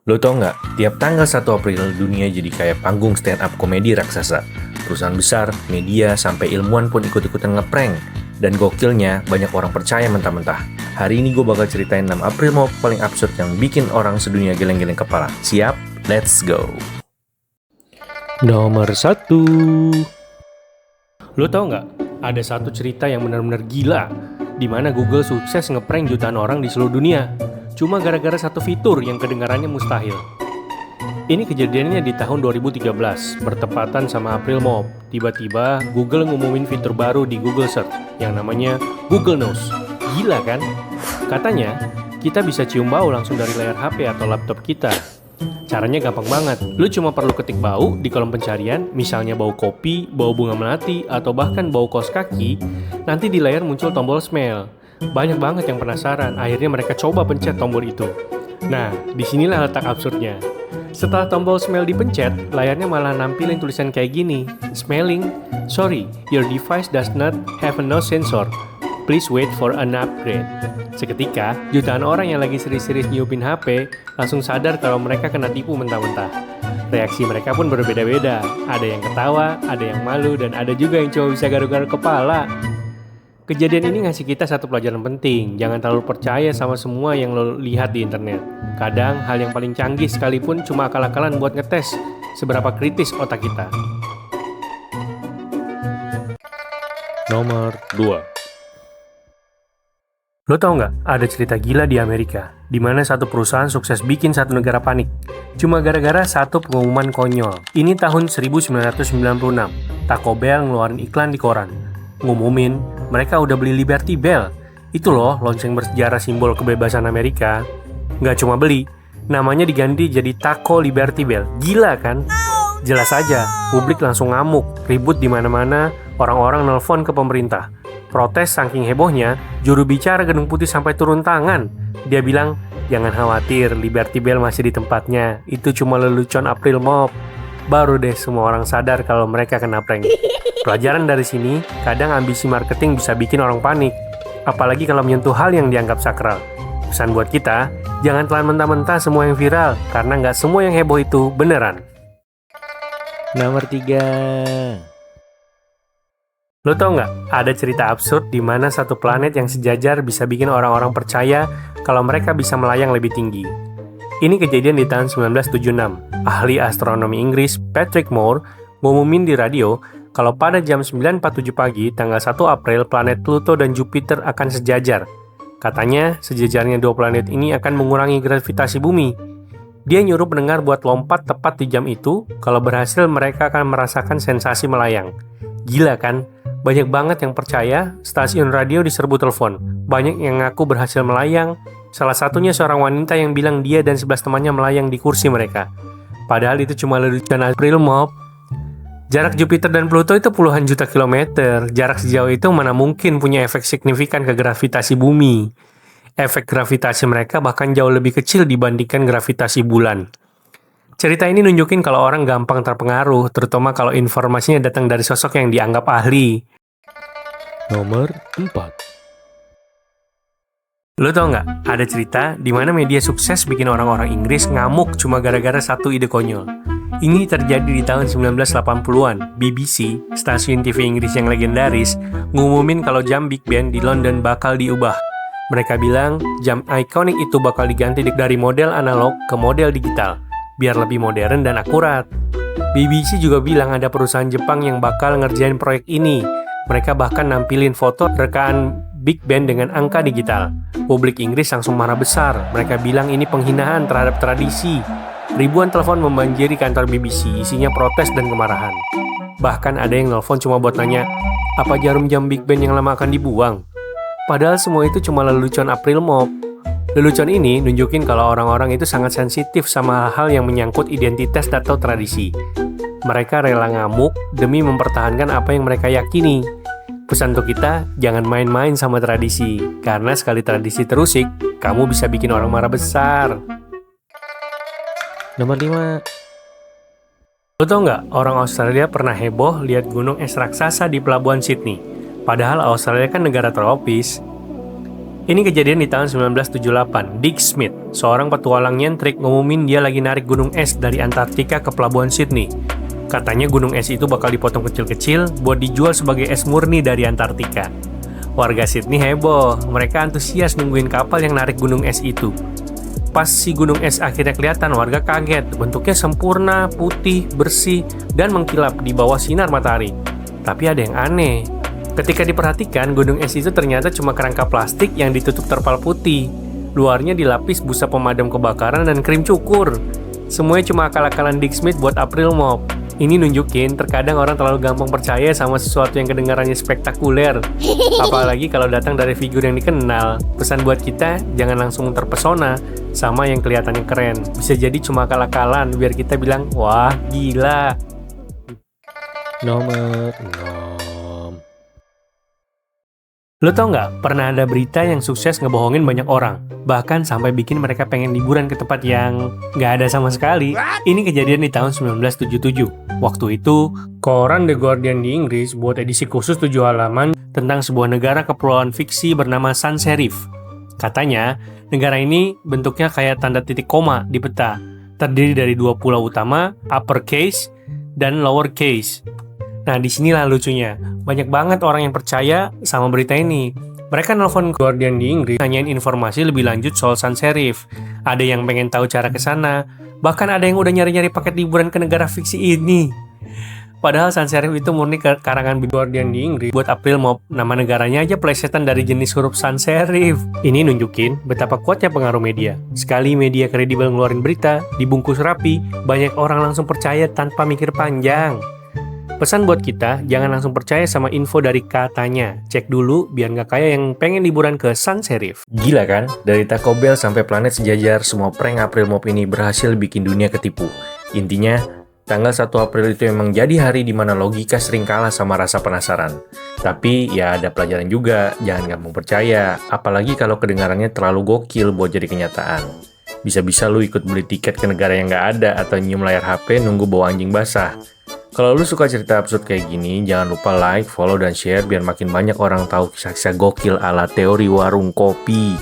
Lo tau nggak, tiap tanggal 1 April dunia jadi kayak panggung stand-up komedi raksasa. Perusahaan besar, media, sampai ilmuwan pun ikut-ikutan ngeprank. Dan gokilnya, banyak orang percaya mentah-mentah. Hari ini gue bakal ceritain 6 April Mop paling absurd yang bikin orang sedunia geleng-geleng kepala. Siap? Let's go! Nomor 1. Lo tau nggak, ada satu cerita yang benar-benar gila, di mana Google sukses ngeprank jutaan orang di seluruh dunia. Cuma gara-gara satu fitur yang kedengarannya mustahil. Ini kejadiannya di tahun 2013, bertepatan sama April Mop. Tiba-tiba Google ngumumin fitur baru di Google Search yang namanya Google Nose. Gila kan? Katanya, kita bisa cium bau langsung dari layar HP atau laptop kita. Caranya gampang banget. Lu cuma perlu ketik bau di kolom pencarian, misalnya bau kopi, bau bunga melati, atau bahkan bau kaos kaki. Nanti di layar muncul tombol smell. Banyak banget yang penasaran, akhirnya mereka coba pencet tombol itu. Nah, disinilah letak absurdnya. Setelah tombol smell dipencet, layarnya malah nampilin tulisan kayak gini. Smelling, sorry, your device does not have a nose sensor. Please wait for an upgrade. Seketika, jutaan orang yang lagi serius-serius nyiupin HP langsung sadar kalau mereka kena tipu mentah-mentah. Reaksi mereka pun berbeda-beda. Ada yang ketawa, ada yang malu, dan ada juga yang cuma bisa garuk-garuk kepala. Kejadian ini ngasih kita satu pelajaran penting. Jangan terlalu percaya sama semua yang lo lihat di internet. Kadang hal yang paling canggih sekalipun cuma akal-akalan buat ngetes seberapa kritis otak kita. Nomor 2. Lo tau nggak, ada cerita gila di Amerika, di mana satu perusahaan sukses bikin satu negara panik. Cuma gara-gara satu pengumuman konyol. Ini tahun 1996, Taco Bell ngeluarin iklan di koran. Ngumumin, mereka udah beli Liberty Bell. Itu loh, lonceng bersejarah simbol kebebasan Amerika. Nggak cuma beli, namanya diganti jadi Taco Liberty Bell. Gila kan? Jelas aja, publik langsung ngamuk, ribut di mana-mana, orang-orang nelpon ke pemerintah. Protes saking hebohnya, juru bicara Gedung Putih sampai turun tangan. Dia bilang, jangan khawatir, Liberty Bell masih di tempatnya. Itu cuma lelucon April Mop. Baru deh semua orang sadar kalau mereka kena prank. Pelajaran dari sini, kadang ambisi marketing bisa bikin orang panik. Apalagi kalau menyentuh hal yang dianggap sakral. Pesan buat kita, jangan telan mentah-mentah semua yang viral, karena nggak semua yang heboh itu beneran. Nomor 3. Lo tau nggak, ada cerita absurd di mana satu planet yang sejajar bisa bikin orang-orang percaya kalau mereka bisa melayang lebih tinggi. Ini kejadian di tahun 1976. Ahli astronomi Inggris Patrick Moore ngumumin di radio kalau pada jam 9.47 pagi tanggal 1 April planet Pluto dan Jupiter akan sejajar. Katanya, sejajarnya dua planet ini akan mengurangi gravitasi bumi. Dia nyuruh pendengar buat lompat tepat di jam itu, kalau berhasil mereka akan merasakan sensasi melayang. Gila kan? Banyak banget yang percaya, stasiun radio diserbu telepon. Banyak yang ngaku berhasil melayang. Salah satunya seorang wanita yang bilang dia dan 11 temannya melayang di kursi mereka. Padahal itu cuma lelucon April Mop. Jarak Jupiter dan Pluto itu puluhan juta kilometer. Jarak sejauh itu mana mungkin punya efek signifikan ke gravitasi bumi. Efek gravitasi mereka bahkan jauh lebih kecil dibandingkan gravitasi bulan. Cerita ini nunjukin kalau orang gampang terpengaruh, terutama kalau informasinya datang dari sosok yang dianggap ahli. Nomor 4. Lo tau nggak, ada cerita di mana media sukses bikin orang-orang Inggris ngamuk cuma gara-gara satu ide konyol. Ini terjadi di tahun 1980-an. BBC, stasiun TV Inggris yang legendaris, ngumumin kalau jam Big Ben di London bakal diubah. Mereka bilang jam ikonik itu bakal diganti dari model analog ke model digital, biar lebih modern dan akurat. BBC juga bilang ada perusahaan Jepang yang bakal ngerjain proyek ini. Mereka bahkan nampilin foto rekaan Big Ben dengan angka digital. Publik Inggris langsung marah besar. Mereka bilang ini penghinaan terhadap tradisi. Ribuan telepon membanjiri kantor BBC, isinya protes dan kemarahan. Bahkan ada yang nelfon cuma buat nanya, apa jarum jam Big Ben yang lama akan dibuang? Padahal semua itu cuma lelucon April Mop. Lelucon ini nunjukin kalau orang-orang itu sangat sensitif sama hal yang menyangkut identitas atau tradisi. Mereka rela ngamuk demi mempertahankan apa yang mereka yakini. Pesan untuk kita, jangan main-main sama tradisi. Karena sekali tradisi terusik, kamu bisa bikin orang marah besar. Nomor 5. Lo tau nggak, orang Australia pernah heboh lihat gunung es raksasa di pelabuhan Sydney. Padahal Australia kan negara tropis. Ini kejadian di tahun 1978. Dick Smith, seorang petualang nyentrik, ngumumin dia lagi narik gunung es dari Antartika ke pelabuhan Sydney. Katanya gunung es itu bakal dipotong kecil-kecil buat dijual sebagai es murni dari Antartika. Warga Sydney heboh, mereka antusias nungguin kapal yang narik gunung es itu. Pas si gunung es akhirnya kelihatan, warga kaget. Bentuknya sempurna, putih, bersih, dan mengkilap di bawah sinar matahari. Tapi ada yang aneh. Ketika diperhatikan, gunung es itu ternyata cuma kerangka plastik yang ditutup terpal putih. Luarnya dilapis busa pemadam kebakaran dan krim cukur. Semuanya cuma akal-akalan Dick Smith buat April Mop. Ini nunjukin terkadang orang terlalu gampang percaya sama sesuatu yang kedengarannya spektakuler. Apalagi kalau datang dari figur yang dikenal. Pesan buat kita, jangan langsung terpesona sama yang kelihatannya keren. Bisa jadi cuma akal-akalan biar kita bilang, wah gila. Nomor 6. Lo tau nggak, pernah ada berita yang sukses ngebohongin banyak orang, bahkan sampai bikin mereka pengen liburan ke tempat yang nggak ada sama sekali. Ini kejadian di tahun 1977. Waktu itu, koran The Guardian di Inggris buat edisi khusus 7 halaman tentang sebuah negara kepulauan fiksi bernama Sans Serif. Katanya, negara ini bentuknya kayak tanda titik koma di peta, terdiri dari 2 pulau utama, uppercase dan lowercase. Nah, disinilah lucunya. Banyak banget orang yang percaya sama berita ini. Mereka nelfon Guardian di Inggris, nanyain informasi lebih lanjut soal Sans Serif. Ada yang pengen tahu cara ke sana. Bahkan ada yang udah nyari-nyari paket liburan ke negara fiksi ini. Padahal Sans Serif itu murni karangan Guardian di Inggris buat April Mop. Nama negaranya aja plesetan dari jenis huruf Sans Serif. Ini nunjukin betapa kuatnya pengaruh media. Sekali media kredibel ngeluarin berita, dibungkus rapi, banyak orang langsung percaya tanpa mikir panjang. Pesan buat kita, jangan langsung percaya sama info dari katanya. Cek dulu biar nggak kayak yang pengen liburan ke Sans Serif. Gila kan? Dari Taco Bell sampai planet sejajar, semua prank April Mop ini berhasil bikin dunia ketipu. Intinya, tanggal 1 April itu emang jadi hari di mana logika sering kalah sama rasa penasaran. Tapi ya ada pelajaran juga, jangan gampang percaya. Apalagi kalau kedengarannya terlalu gokil buat jadi kenyataan. Bisa-bisa lu ikut beli tiket ke negara yang nggak ada atau nyium layar HP nunggu bawa anjing basah. Kalau lu suka cerita absurd kayak gini, jangan lupa like, follow, dan share biar makin banyak orang tahu kisah-kisah gokil ala teori warung kopi.